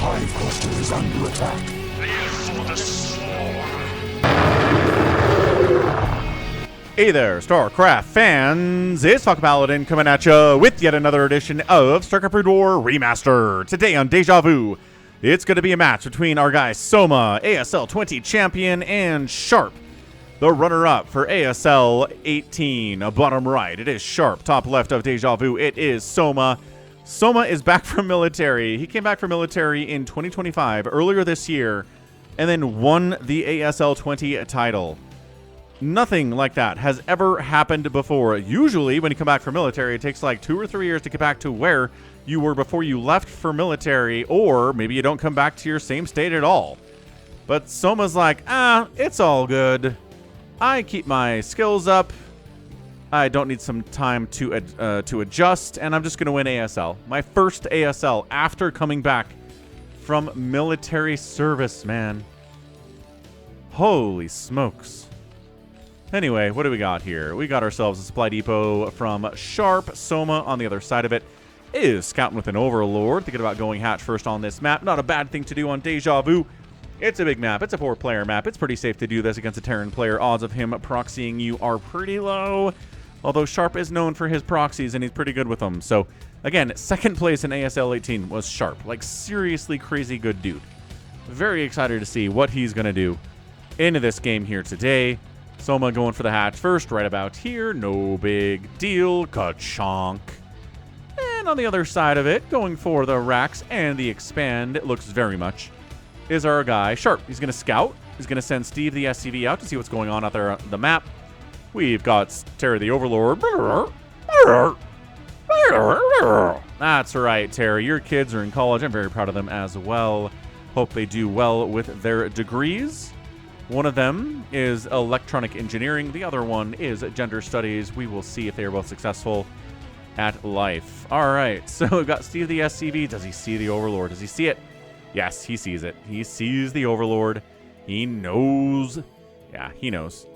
hive cluster is under attack. For the swarm. Hey there, StarCraft fans! It's Falcon Paladin coming at you with yet another edition of StarCraft Brood War Remastered. Today on Deja Vu, it's going to be a match between our guy Soma, ASL 20 champion, and Sharp, the runner-up for ASL 18. Bottom right, it is Sharp. Top left of Deja Vu, it is Soma. Soma is back from military. He came back from military in 2025, earlier this year, and then won the ASL 20 title. Nothing like that has ever happened before. Usually, when you come back from military, it takes like 2 or 3 years to get back to where you were before you left for military, or maybe you don't come back to your same state at all. But Soma's like, it's all good. I keep my skills up. I don't need some time to adjust, and I'm just going to win ASL. My first ASL after coming back from military service, man. Holy smokes. Anyway, what do we got here? We got ourselves a supply depot from Sharp. Soma on the other side of it is scouting with an overlord, thinking about going hatch first on this map. Not a bad thing to do on Deja Vu. It's a big map. It's a 4-player map. It's pretty safe to do this against a Terran player. Odds of him proxying you are pretty low, although Sharp is known for his proxies, and he's pretty good with them. So, again, second place in ASL 18 was Sharp. Like, seriously crazy good dude. Very excited to see what he's going to do into this game here today. Soma going for the hatch first, right about here. No big deal. Ka-chonk. And on the other side of it, going for the racks and the expand, it looks very much, is our guy Sharp. He's going to scout. He's going to send Steve the SCV out to see what's going on out there on the map. We've got Terry the Overlord. That's right, Terry. Your kids are in college. I'm very proud of them as well. Hope they do well with their degrees. One of them is electronic engineering. The other one is gender studies. We will see if they are both successful at life. All right, so we've got Steve the SCV. Does he see the Overlord? Does he see it? Yes, he sees it. He sees the Overlord. He knows. Yeah, he knows.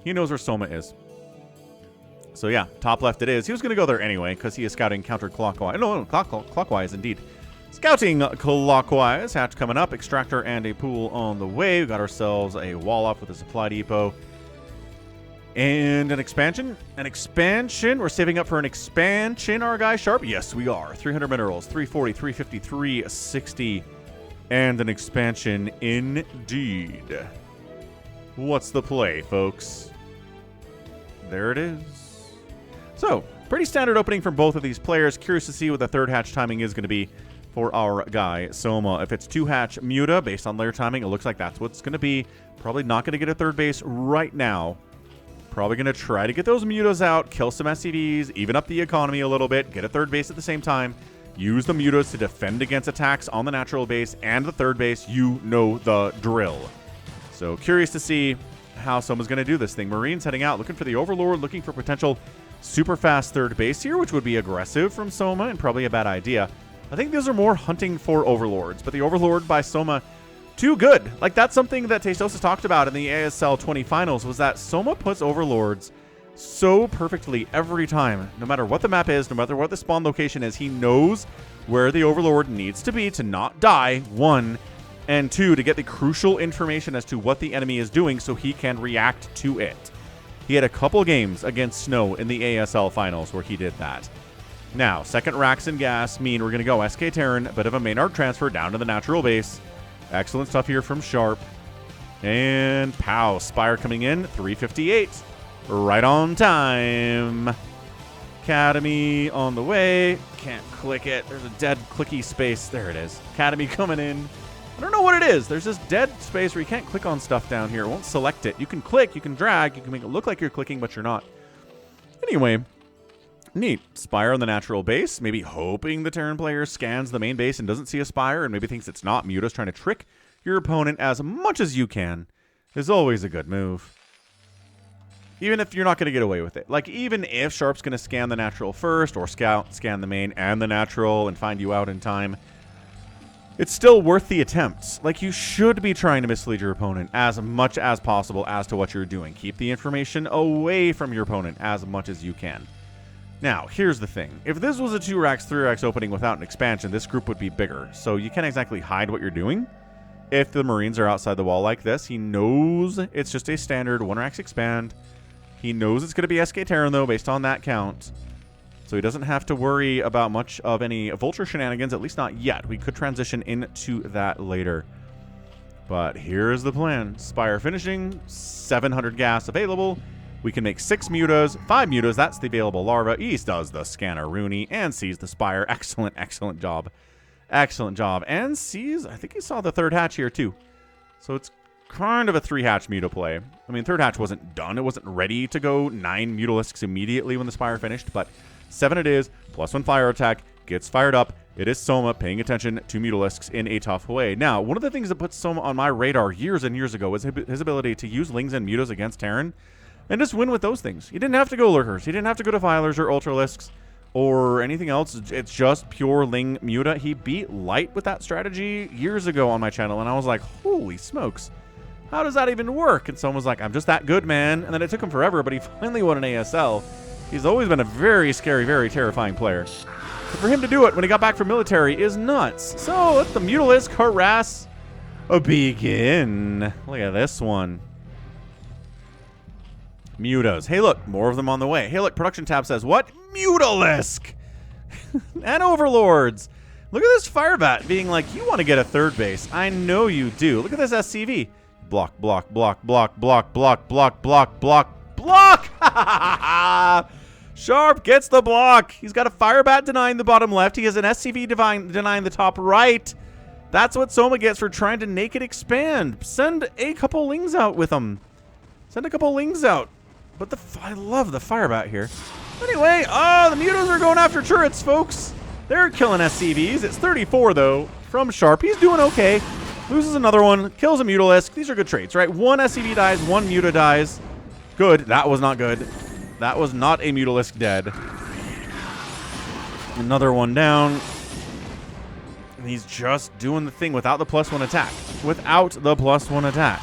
He knows where Soma is. So yeah, top left it is. He was going to go there anyway because he is scouting counterclockwise. No, clockwise indeed. Scouting clockwise. Hatch coming up. Extractor and a pool on the way. We got ourselves a wall up with a supply depot. And an expansion. An expansion. We're saving up for an expansion, our guy Sharp. Yes, we are. 300 minerals. 340, 350, 360. And an expansion indeed. What's the play, folks? There it is. So, pretty standard opening from both of these players. Curious to see what the third hatch timing is going to be for our guy Soma. If it's 2-hatch Muta, based on layer timing, it looks like that's what's going to be. Probably not going to get a third base right now. Probably going to try to get those Mutas out, kill some SCVs, even up the economy a little bit, get a third base at the same time, use the Mutas to defend against attacks on the natural base and the third base. You know the drill. So curious to see how Soma's going to do this thing. Marines heading out, looking for the Overlord, looking for potential super fast third base here, which would be aggressive from Soma and probably a bad idea. I think these are more hunting for Overlords, but the Overlord by Soma, too good. Like, that's something that Testosis talked about in the ASL 20 finals, was that Soma puts Overlords so perfectly every time. No matter what the map is, no matter what the spawn location is, he knows where the Overlord needs to be to not die, 1, and 2, to get the crucial information as to what the enemy is doing so he can react to it. He had a couple games against Snow in the ASL finals where he did that. Now, second racks and gas mean we're going to go SK Terran, a bit of a Maynard transfer down to the natural base. Excellent stuff here from Sharp. And pow, Spire coming in, 358. Right on time. Academy on the way. Can't click it. There's a dead clicky space. There it is. Academy coming in. I don't know what it is. There's this dead space where you can't click on stuff down here. It won't select it. You can click, you can drag, you can make it look like you're clicking, but you're not. Anyway, neat. Spire on the natural base. Maybe hoping the Terran player scans the main base and doesn't see a Spire and maybe thinks it's not. Muta's trying to trick your opponent as much as you can is always a good move. Even if you're not going to get away with it. Like, even if Sharp's going to scan the natural first or scan the main and the natural and find you out in time, it's still worth the attempts. Like, you should be trying to mislead your opponent as much as possible as to what you're doing. Keep the information away from your opponent as much as you can. Now, here's the thing. If this was a 2x, 3x opening without an expansion, this group would be bigger. So you can't exactly hide what you're doing. If the Marines are outside the wall like this, he knows it's just a standard 1x expand. He knows it's going to be SK Terran, though, based on that count. So he doesn't have to worry about much of any Vulture shenanigans, at least not yet. We could transition into that later. But here's the plan. Spire finishing, 700 gas available. We can make 6 mutas, 5 mutas. That's the available larva. East does the scanner Rooney and sees the Spire. Excellent, excellent job. Excellent job. And sees, I think he saw the 3rd hatch here too. So it's kind of a 3-hatch muta play. I mean, 3rd hatch wasn't done. It wasn't ready to go 9 mutalisks immediately when the Spire finished. But 7 it is. +1 fire attack. Gets fired up. It is Soma paying attention to mutalisks in a tough way. Now, one of the things that put Soma on my radar years and years ago was his ability to use Lings and mutas against Terran. And just win with those things. He didn't have to go Lurkers. He didn't have to go Defilers or Ultralisks or anything else. It's just pure Ling Muta. He beat Light with that strategy years ago on my channel, and I was like, holy smokes. How does that even work? And someone was like, I'm just that good, man. And then it took him forever, but he finally won an ASL. He's always been a very scary, very terrifying player. But for him to do it when he got back from military is nuts. So let the Mutalisk harass begin. Look at this one. Mutas. Hey, look, more of them on the way. Hey, look, production tab says what? Mutalisk! And Overlords. Look at this Firebat being like, you want to get a 3rd base. I know you do. Look at this SCV. Block, block, block, block, block, block, block, block, block, block! Sharp gets the block. He's got a Firebat denying the bottom left. He has an SCV denying the top right. That's what Soma gets for trying to naked expand. Send a couple Lings out with him. Send a couple Lings out. But I love the Firebat here. Anyway, the Mutas are going after turrets, folks. They're killing SCVs. It's 34, though, from Sharp. He's doing okay. Loses another one. Kills a Mutalisk. These are good traits, right? 1 SCV dies. 1 Muta dies. Good. That was not good. That was not a Mutalisk dead. Another one down. And he's just doing the thing without the +1 attack. Without the +1 attack.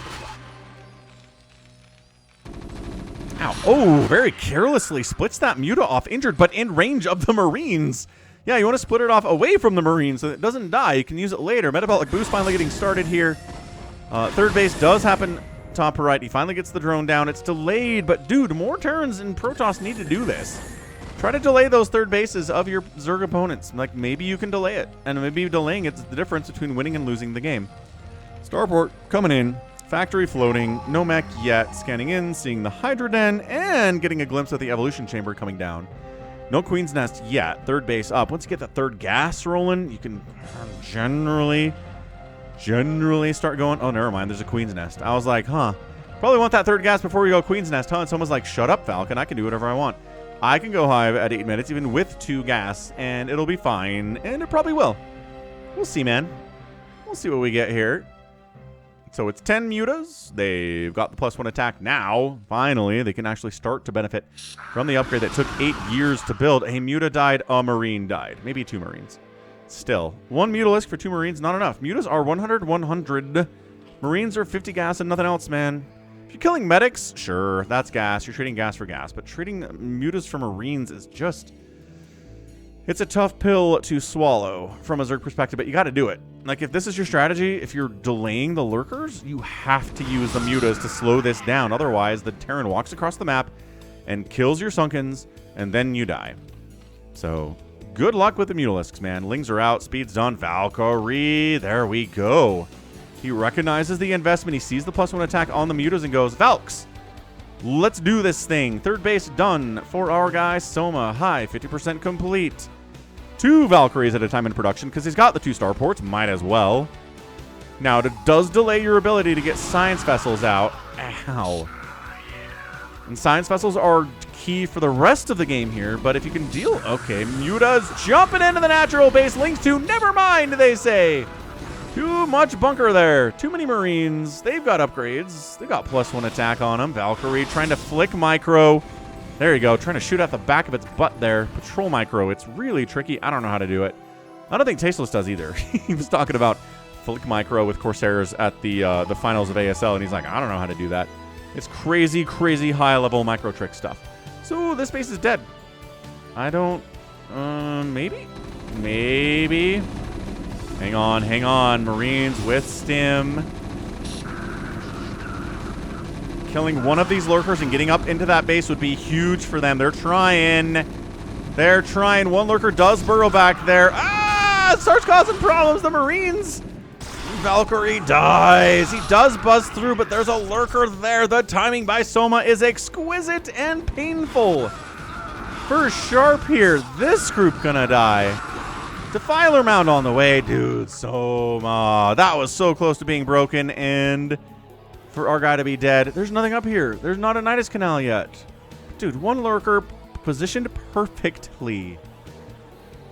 Ow. Oh, very carelessly splits that Muta off injured, but in range of the Marines. Yeah, you want to split it off away from the Marines so that it doesn't die. You can use it later. Metabolic boost finally getting started here. 3rd base does happen top right. He finally gets the drone down. It's delayed, but dude, more Terrans and Protoss need to do this. Try to delay those 3rd bases of your Zerg opponents. Like, maybe you can delay it. And maybe delaying it's the difference between winning and losing the game. Starport coming in. Factory floating, no mech yet, scanning in, seeing the Hydra Den, and getting a glimpse of the Evolution Chamber coming down. No Queen's Nest yet, 3rd base up. Once you get the 3rd gas rolling, you can generally start going, oh, never mind, there's a Queen's Nest. I was like, huh, probably want that 3rd gas before we go Queen's Nest, huh? And someone's like, shut up, Falcon, I can do whatever I want. I can go Hive at 8 minutes, even with 2 gas, and it'll be fine, and it probably will. We'll see, man. We'll see what we get here. So it's 10 mutas. They've got the +1 attack now. Finally, they can actually start to benefit from the upgrade that took 8 years to build. A muta died, a Marine died. Maybe 2 Marines. Still, 1 Mutalisk for 2 Marines, not enough. Mutas are 100, 100. Marines are 50 gas and nothing else, man. If you're killing medics, sure, that's gas. You're trading gas for gas. But trading mutas for Marines is just... It's a tough pill to swallow from a Zerg perspective, but you got to do it. Like, if this is your strategy, if you're delaying the Lurkers, you have to use the mutas to slow this down. Otherwise, the Terran walks across the map and kills your Sunkens, and then you die. So, good luck with the Mutalisks, man. Lings are out. Speed's done. Valkyrie. There we go. He recognizes the investment. He sees the +1 attack on the mutas and goes, Valks, let's do this thing. 3rd base done for our guy, Soma. High, 50% complete. 2 Valkyries at a time in production because he's got the 2 starports. Might as well. Now, it does delay your ability to get science vessels out. Ow. And science vessels are key for the rest of the game here, but if you can deal... Okay, Muta's jumping into the natural base. Links to never mind, they say. Too much bunker there. Too many Marines. They've got upgrades. They've got +1 attack on them. Valkyrie trying to flick micro. There you go. Trying to shoot at the back of its butt there. Patrol micro. It's really tricky. I don't know how to do it. I don't think Tasteless does either. He was talking about flick micro with Corsairs at the finals of ASL, and he's like, I don't know how to do that. It's crazy, crazy high-level micro trick stuff. So this base is dead. I don't... maybe? Maybe. Hang on. Marines with stim. Killing one of these lurkers and getting up into that base would be huge for them. They're trying. One lurker does burrow back there. Ah! It starts causing problems. The Marines. Valkyrie dies. He does buzz through, but there's a lurker there. The timing by Soma is exquisite and painful. For Sharp here, this group gonna die. Defiler Mound on the way. Dude, Soma. That was so close to being broken, and for our guy to be dead. There's nothing up here. There's not a Nidus Canal yet. Dude, one lurker positioned perfectly.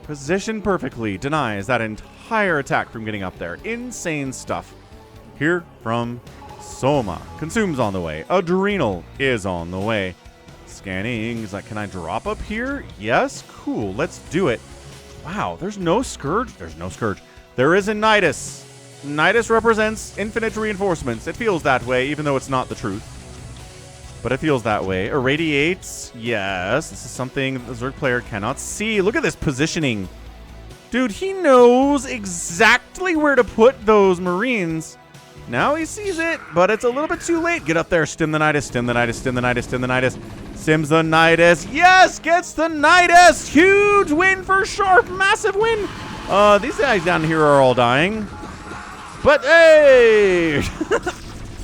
Denies that entire attack from getting up there. Insane stuff. Here from Soma. Consume's on the way. Adrenal is on the way. Scanning. He's like, can I drop up here? Yes. Cool. Let's do it. Wow. There's no Scourge. There is a Nidus. Nidus represents infinite reinforcements. It feels that way, even though it's not the truth. But it feels that way. Irradiates. Yes. This is something the Zerg player cannot see. Look at this positioning. Dude, he knows exactly where to put those Marines. Now he sees it, but it's a little bit too late. Get up there. Stim the Nidus. Sims the Nidus. Yes! Gets the Nidus! Huge win for Sharp. Massive win. These guys down here are all dying. But hey!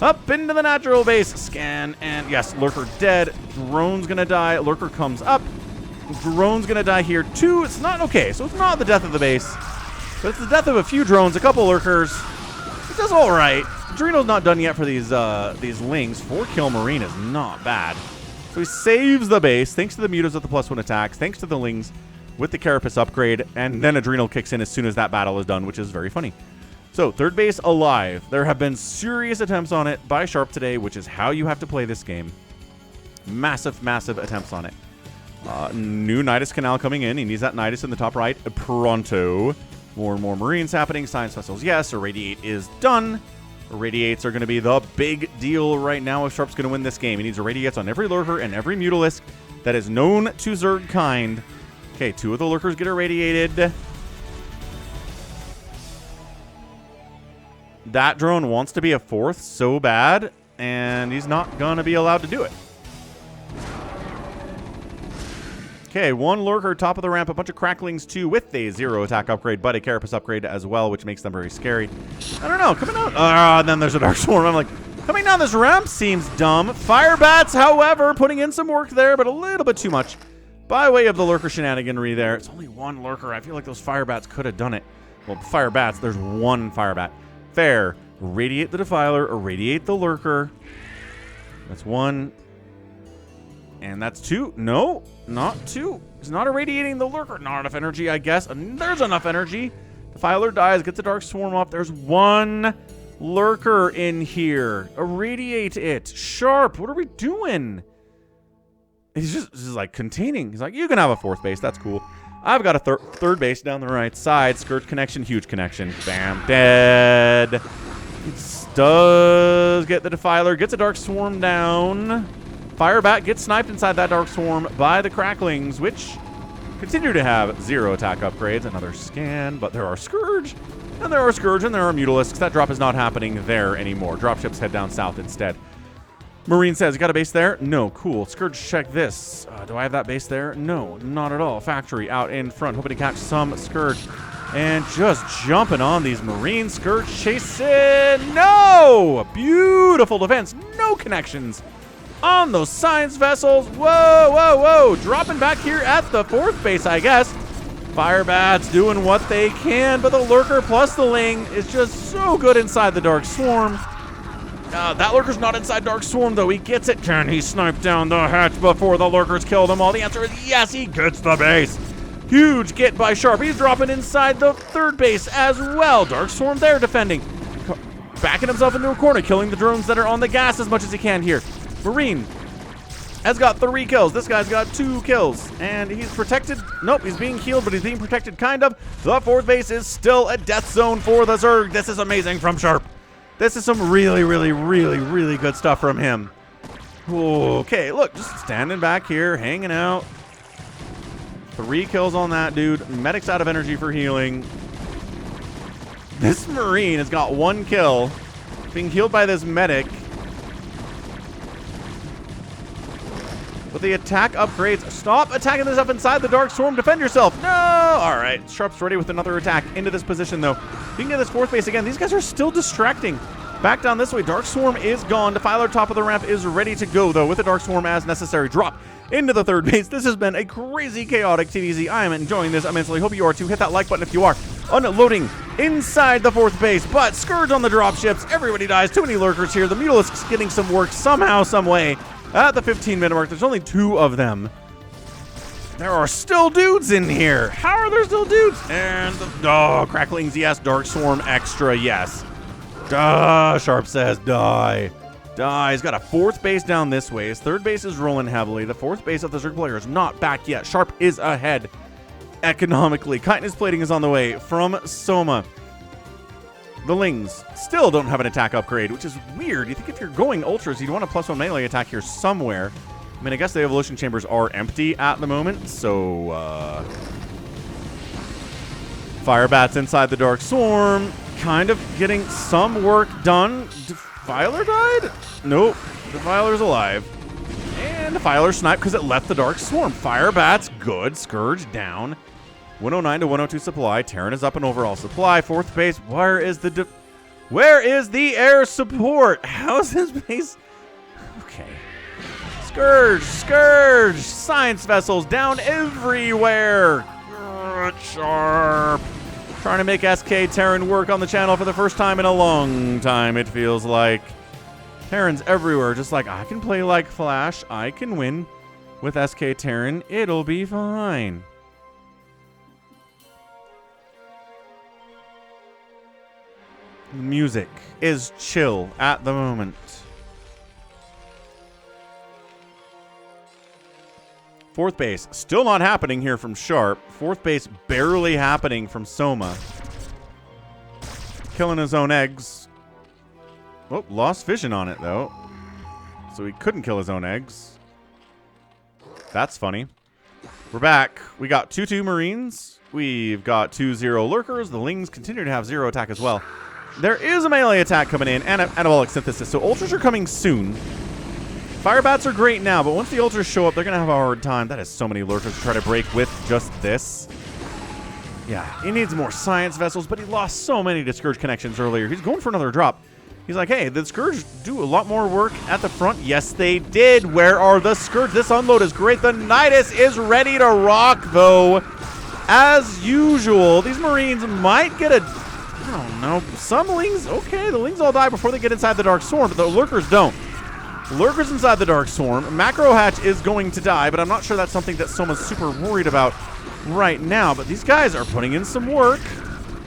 Up into the natural base. Scan, and yes, Lurker dead. Drone's gonna die. Lurker comes up. Drone's gonna die here too. It's not okay, so it's not the death of the base, but it's the death of a few drones, a couple lurkers. It does all right. Adrenal's not done yet for these lings. 4-kill Marine is not bad. So he saves the base thanks to the mutas with the +1 attacks, thanks to the lings with the Carapace upgrade, and then Adrenal kicks in as soon as that battle is done, which is very funny. So, third base alive. There have been serious attempts on it by Sharp today, which is how you have to play this game. Massive attempts on it. New Nidus Canal coming in. He needs that Nidus in the top right. Pronto. More and more Marines happening. Science vessels, yes. Irradiate is done. Irradiates are going to be the big deal right now if Sharp's going to win this game. He needs Irradiates on every Lurker and every Mutalisk that is known to Zerg kind. Okay, 2 of the Lurkers get irradiated. That drone wants to be a 4th so bad, and he's not going to be allowed to do it. Okay, 1 Lurker, top of the ramp, a bunch of Cracklings, 2 with a 0 attack upgrade, but a Carapace upgrade as well, which makes them very scary. I don't know, coming out... and then there's a Dark Swarm. I'm like, coming down this ramp seems dumb. Fire Bats, however, putting in some work there, but a little bit too much. By way of the Lurker shenaniganry there. It's only 1 Lurker. I feel like those Fire Bats could have done it. Well, Fire Bats, there's 1 Fire Bat. Fair. Irradiate the Defiler, irradiate the Lurker. That's 1. And that's 2. No, not 2. He's not irradiating the Lurker. Not enough energy, I guess. And there's enough energy. Defiler dies, gets a Dark Swarm off. There's 1 Lurker in here. Irradiate it. Sharp, what are we doing? He's just like containing. He's like, you can have a 4th base. That's cool. I've got a third base down the right side. Scourge connection, huge connection. Bam, dead. Does get the Defiler, gets a Dark Swarm down. Firebat gets sniped inside that Dark Swarm by the Cracklings, which continue to have 0 attack upgrades. Another scan, but there are Scourge, and there are Mutalisks. That drop is not happening there anymore. Dropships head down south instead. Marine says, you got a base there? No, cool. Scourge, check this. Do I have that base there? No, not at all. Factory out in front, hoping to catch some Scourge. And just jumping on these Marines. Scourge chasing. No! Beautiful defense. No connections on those science vessels. Whoa. Dropping back here at the 4th base, I guess. Firebats doing what they can, but the Lurker plus the Ling is just so good inside the Dark Swarm. That Lurker's not inside Dark Swarm, though. He gets it. Can he snipe down the hatch before the Lurkers kill them all? The answer is yes, he gets the base. Huge get by Sharp. He's dropping inside the 3rd base as well. Dark Swarm there defending. Backing himself into a corner, killing the drones that are on the gas as much as he can here. Marine has got 3 kills. This guy's got 2 kills. And he's protected. Nope, he's being healed, but he's being protected kind of. The 4th base is still a death zone for the Zerg. This is amazing from Sharp. This is some really good stuff from him. Okay, look, just standing back here, hanging out. 3 kills on that dude. Medic's out of energy for healing. This Marine has got 1 kill. Being healed by this medic. With the attack upgrades, stop attacking this up inside the Dark Swarm. Defend yourself. No! All right, Sharp's ready with another attack into this position, though. You can get this 4th base again. These guys are still distracting. Back down this way. Dark Swarm is gone. Defiler top of the ramp is ready to go, though, with the Dark Swarm as necessary. Drop into the 3rd base. This has been a crazy, chaotic TDZ. I am enjoying this immensely. Hope you are too. Hit that like button if you are. Unloading inside the 4th base, but Scourge on the dropships. Everybody dies. Too many lurkers here. The Mutalisk's getting some work somehow, some way. At the 15-minute mark, there's only 2 of them. There are still dudes in here. How are there still dudes? And cracklings, yes. Dark Swarm extra, yes. Duh, Sharp says, die. Die. He's got a 4th base down this way. His 3rd base is rolling heavily. The 4th base of the Zerg player is not back yet. Sharp is ahead economically. Chitinous plating is on the way from Soma. The Lings still don't have an attack upgrade, which is weird. You think if you're going Ultras, you'd want a +1 melee attack here somewhere. I mean, I guess the Evolution Chambers are empty at the moment, so Firebats inside the Dark Swarm, kind of getting some work done. Defiler died? Nope. Defiler's alive. And Defiler sniped because it left the Dark Swarm. Firebats, good. Scourge down. 109 to 102 supply. Terran is up in overall supply. 4th base. Where is the air support? How's his base? Okay. Scourge. Science vessels down everywhere. Sharp. Trying to make SK Terran work on the channel for the first time in a long time, it feels like. Terrans everywhere. Just like, I can play like Flash. I can win with SK Terran. It'll be fine. Music is chill at the moment. 4th base still not happening here from Sharp. 4th base barely happening from Soma. Killing his own eggs. Oh, lost vision on it though. So he couldn't kill his own eggs. That's funny. We're back. We got 2-2 Marines. We've got 2-0 Lurkers. The Lings continue to have 0 attack as well. There is a melee attack coming in and anabolic synthesis, so Ultras are coming soon. Firebats are great now, but once the Ultras show up, they're going to have a hard time. That is so many Lurkers to try to break with just this. Yeah, he needs more Science Vessels, but he lost so many to Scourge connections earlier. He's going for another drop. He's like, hey, the Scourge do a lot more work at the front. Yes, they did. Where are the Scourge? This unload is great. The Nidus is ready to rock, though. As usual, these Marines might get a... I don't know. Some Lings, okay, the Lings all die before they get inside the Dark Swarm, but the Lurkers don't. Lurkers inside the Dark Swarm. Macro Hatch is going to die, but I'm not sure that's something that Soma's super worried about right now. But these guys are putting in some work.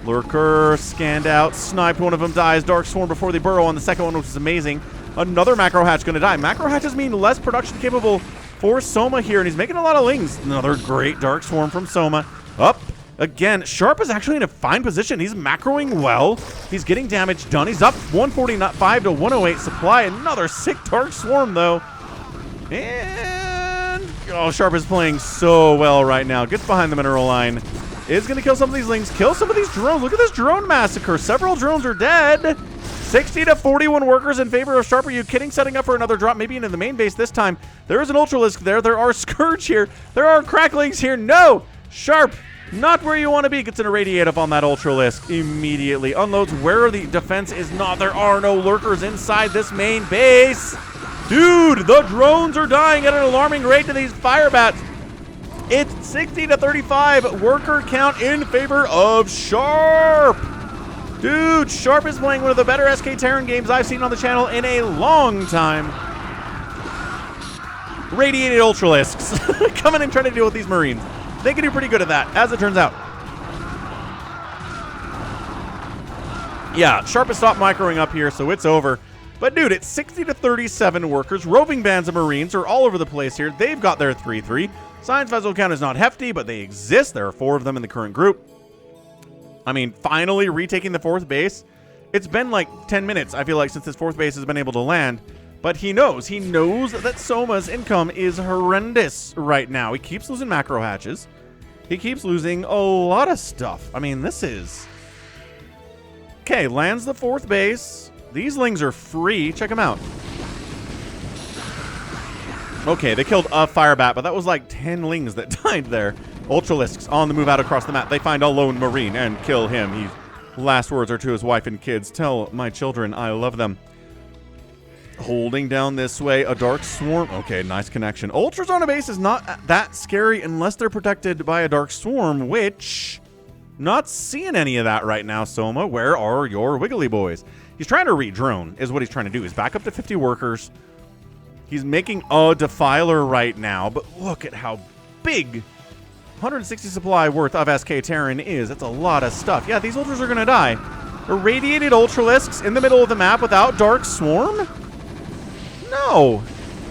Lurker scanned out, sniped. One of them dies. Dark Swarm before they burrow on the second one, which is amazing. Another Macro Hatch going to die. Macro Hatches mean less production capable for Soma here, and he's making a lot of Lings. Another great Dark Swarm from Soma. Up. Again, Sharp is actually in a fine position. He's macroing well. He's getting damage done. He's up 145 to 108 supply. Another sick Dark Swarm, though. And... oh, Sharp is playing so well right now. Gets behind the mineral line. Is going to kill some of these Lings. Kill some of these drones. Look at this drone massacre. Several drones are dead. 60 to 41 workers in favor of Sharp. Are you kidding? Setting up for another drop, maybe into the main base this time. There is an Ultralisk there. There are Scourge here. There are Cracklings here. No! Sharp! Not where you want to be. Gets an irradiate up on that Ultralisk immediately. Unloads where the defense is not. There are no Lurkers inside this main base. Dude, the drones are dying at an alarming rate to these Firebats. It's 60 to 35 worker count in favor of Sharp. Dude, Sharp is playing one of the better SK Terran games I've seen on the channel in a long time. Radiated Ultralisks coming and trying to deal with these Marines. They can do pretty good at that, as it turns out. Yeah, Sharp has stopped microing up here, so it's over. But dude, it's 60 to 37 workers. Roving bands of Marines are all over the place here. They've got their 3-3. Science vessel count is not hefty, but they exist. There are 4 of them in the current group. I mean, finally retaking the 4th base. It's been like 10 minutes, I feel like, since this 4th base has been able to land. But he knows that Soma's income is horrendous right now. He keeps losing macro hatches. He keeps losing a lot of stuff. I mean, this is... Okay, lands the 4th base. These lings are free. Check them out. Okay, they killed a firebat, but that was like 10 lings that died there. Ultralisks on the move out across the map. They find a lone marine and kill him. His last words are to his wife and kids. Tell my children I love them. Holding down this way, a dark swarm. Okay, nice connection. Ultras on a base is not that scary unless they're protected by a dark swarm, which... Not seeing any of that right now, Soma. Where are your wiggly boys? He's trying to re-drone, is what he's trying to do. He's back up to 50 workers. He's making a defiler right now, but look at how big 160 supply worth of SK Terran is. That's a lot of stuff. Yeah, these ultras are going to die. Irradiated Ultralisks in the middle of the map without Dark Swarm? No.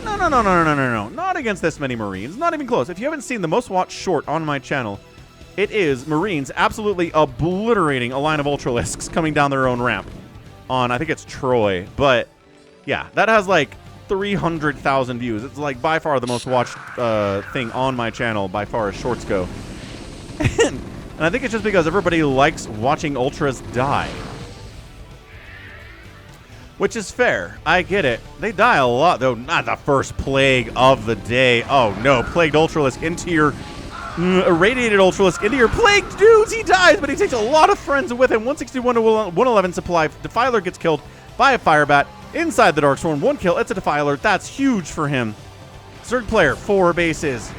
No. Not against this many Marines. Not even close. If you haven't seen the most watched short on my channel, it is Marines absolutely obliterating a line of Ultralisks coming down their own ramp on, I think it's Troy. But, yeah, that has like 300,000 views. It's like by far the most watched thing on my channel by far as shorts go. And I think it's just because everybody likes watching Ultras die. Which is fair. I get it. They die a lot, though. Not the first plague of the day. Oh, no. Plagued Ultralisk into your... irradiated Ultralisk into your plagued dudes. He dies, but he takes a lot of friends with him. 161 to 111 supply. Defiler gets killed by a Firebat inside the Dark Swarm. 1 kill. It's a Defiler. That's huge for him. Zerg player, 4 bases.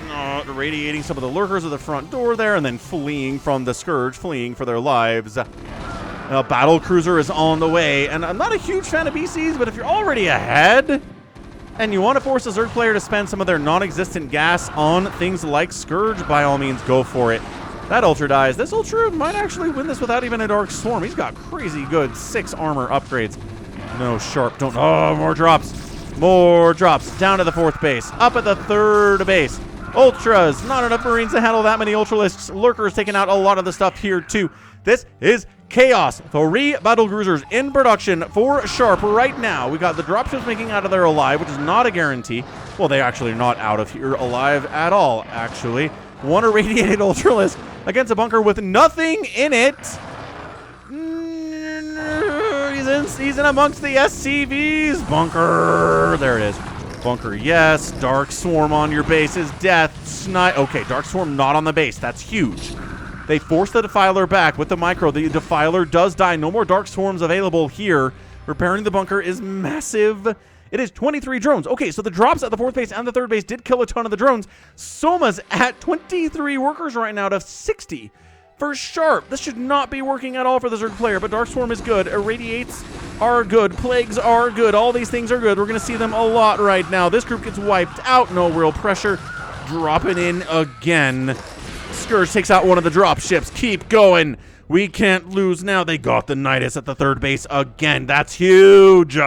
Irradiating some of the lurkers at the front door there, and then fleeing from the Scourge, fleeing for their lives. A battle cruiser is on the way, and I'm not a huge fan of BCs, but if you're already ahead and you want to force a Zerg player to spend some of their non-existent gas on things like Scourge, by all means, go for it. That Ultra dies. This Ultra might actually win this without even a Dark Swarm. He's got crazy good 6 armor upgrades. No, Sharp, don't... Oh, more drops. More drops. Down to the 4th base. Up at the 3rd base. Ultras. Not enough Marines to handle that many Ultralisks. Lurkers taking out a lot of the stuff here, too. This is chaos. 3 battle cruisers in production for Sharp right now. We got the dropships making out of there alive, which is not a guarantee. Well, they actually are not out of here alive at all, actually. 1 irradiated Ultralisk against a bunker with nothing in it. He's in amongst the SCVs. Bunker. There it is. Bunker, yes. Dark Swarm on your base is death. Okay, Dark Swarm not on the base. That's huge. They force the Defiler back with the micro. The Defiler does die. No more Dark Swarms available here. Repairing the bunker is massive. It is 23 drones. Okay, so the drops at the 4th base and the 3rd base did kill a ton of the drones. Soma's at 23 workers right now out of 60. For Sharp, this should not be working at all for the Zerg player, but Dark Swarm is good. Irradiates are good. Plagues are good. All these things are good. We're going to see them a lot right now. This group gets wiped out. No real pressure. Dropping in again. Scourge takes out one of the drop ships. Keep going. We can't lose now. They got the Nidus at the 3rd base again. That's huge.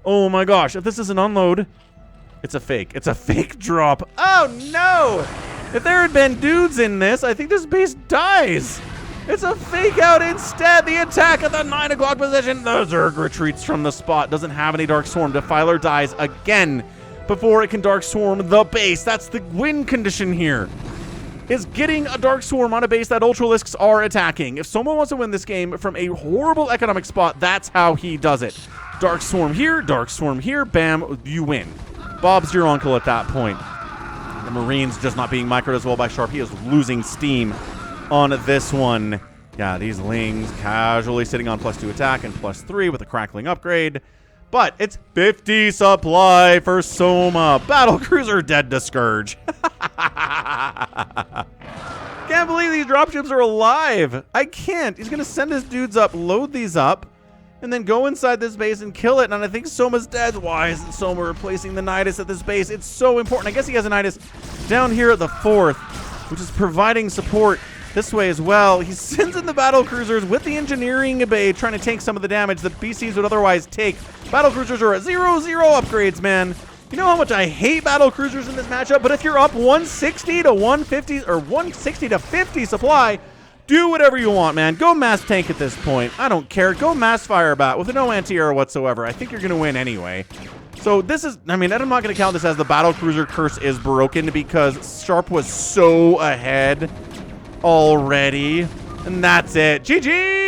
Oh my gosh. If this is an unload, it's a fake. It's a fake drop. Oh no. If there had been dudes in this, I think this base dies. It's a fake out instead. The attack at the 9 o'clock position. The Zerg retreats from the spot. Doesn't have any Dark Swarm. Defiler dies again before it can Dark Swarm the base. That's the win condition here. Is getting a Dark Swarm on a base that Ultralisks are attacking. If Soma wants to win this game from a horrible economic spot, that's how he does it. Dark Swarm here, bam, you win. Bob's your uncle at that point. The Marines just not being microed as well by Sharp. He is losing steam on this one. Yeah, these Lings casually sitting on +2 attack and +3 with a crackling upgrade. But it's 50 supply for Soma. Battle Cruiser dead to Scourge. Can't believe these dropships are alive. I can't. He's going to send his dudes up, load these up, and then go inside this base and kill it. And I think Soma's dead. Why isn't Soma replacing the Nidus at this base? It's so important. I guess he has a Nidus down here at the 4th, which is providing support this way as well. He sends in the battle cruisers with the engineering bay, trying to take some of the damage that BCs would otherwise take. Battle cruisers are at 0-0 upgrades, man. You know how much I hate battle cruisers in this matchup, but if you're up 160 to 150 or 160 to 50 supply, do whatever you want, man. Go mass tank at this point. I don't care. Go mass firebat with no anti-air whatsoever. I think you're going to win anyway. So this is, I mean, I'm not going to count this as the battle cruiser curse is broken because Sharp was so ahead already. And that's it. GG!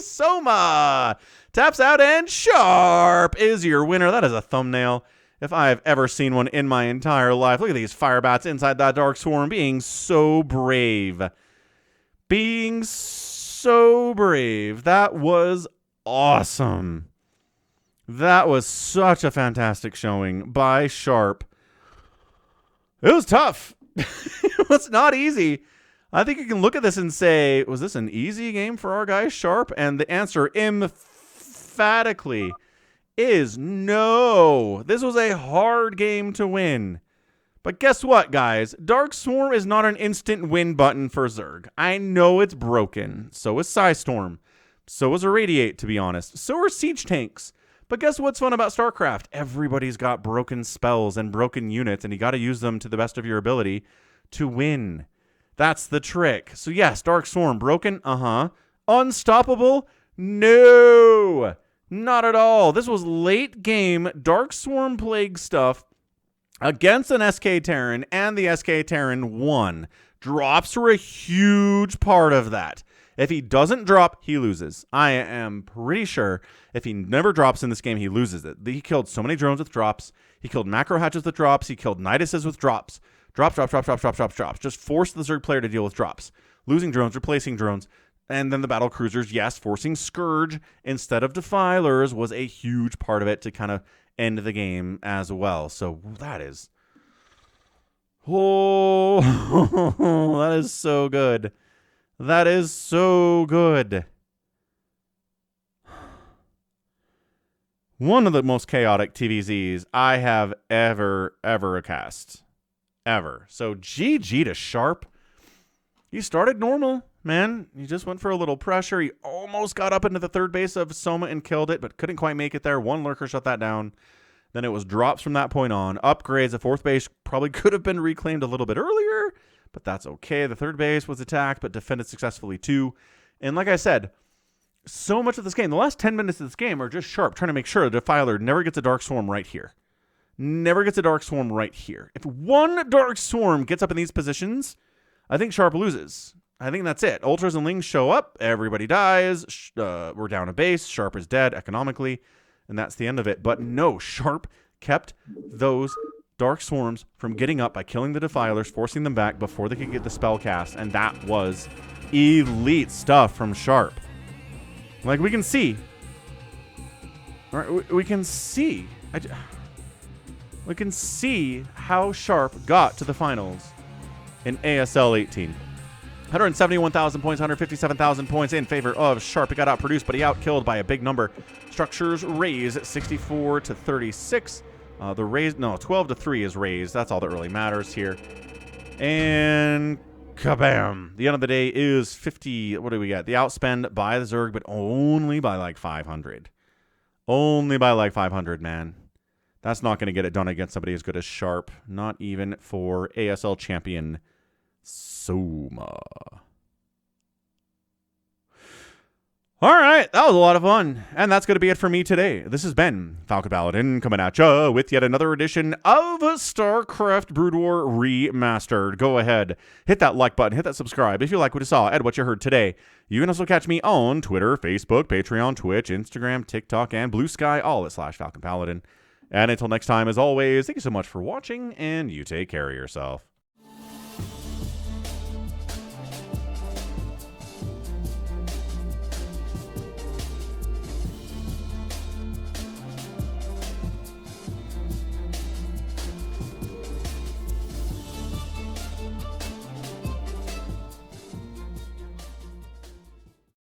Soma taps out, and Sharp is your winner. That is a thumbnail if I have ever seen one in my entire life. Look at these firebats inside that Dark Swarm being so brave. Being so brave. That was awesome. That was such a fantastic showing by Sharp. It was tough. It was not easy. I think you can look at this and say, was this an easy game for our guy Sharp? And the answer emphatically is no. This was a hard game to win. But guess what, guys? Dark Swarm is not an instant win button for Zerg. I know it's broken. So is Psystorm. So is Irradiate, to be honest. So are Siege Tanks. But guess what's fun about StarCraft? Everybody's got broken spells and broken units, and you got to use them to the best of your ability to win. That's the trick. So yes, Dark Swarm, broken? Unstoppable? No! Not at all. This was late game Dark Swarm Plague stuff against an SK Terran, and the SK Terran won. Drops were a huge part of that. If he doesn't drop, he loses. I am pretty sure if he never drops in this game, he loses it. He killed so many drones with drops. He killed macro hatches with drops. He killed Niduses with drops. Drops. Just forced the Zerg player to deal with drops. Losing drones, replacing drones. And then the battle cruisers, yes, forcing Scourge instead of Defilers was a huge part of it to kind of end the game as well. So that is... Oh, that is so good. That is so good. One of the most chaotic TVZs I have ever cast. Ever. So GG to Sharp. He started normal, man. He just went for a little pressure. He almost got up into the third base of Soma and killed it, but couldn't quite make it there. One lurker shut that down. Then it was drops from that point on. Upgrades. The fourth base probably could have been reclaimed a little bit earlier, but that's okay. The third base was attacked, but defended successfully too. And like I said, so much of this game, the last 10 minutes of this game are just Sharp trying to make sure the Defiler never gets a Dark Swarm right here. Never gets a Dark Swarm right here. If one Dark Swarm gets up in these positions, I think Sharp loses. I think that's it. Ultras and Lings show up. Everybody dies. We're down a base. Sharp is dead economically. And that's the end of it. But no, Sharp kept those Dark Swarms from getting up by killing the Defilers, forcing them back before they could get the spell cast. And that was elite stuff from Sharp. Like we can see. All right, we can see. We can see how Sharp got to the finals in ASL 18. 171,000 points, 157,000 points in favor of Sharp. He got outproduced, but he outkilled by a big number. Structures raised 64 to 36. The raise, no, 12 to 3 is raised. That's all that really matters here. And kabam. The end of the day is 50. What do we get? The outspend by the Zerg, but only by like 500. Only by like 500, man. That's not going to get it done against somebody as good as Sharp. Not even for ASL champion Soma. All right, that was a lot of fun. And that's going to be it for me today. This has been Falcon Paladin coming at ya with yet another edition of StarCraft Brood War Remastered. Go ahead, hit that like button, hit that subscribe if you like what you saw and what you heard today. You can also catch me on Twitter, Facebook, Patreon, Twitch, Instagram, TikTok, and Blue Sky, all at /Falcon Paladin. And until next time, as always, thank you so much for watching, and you take care of yourself.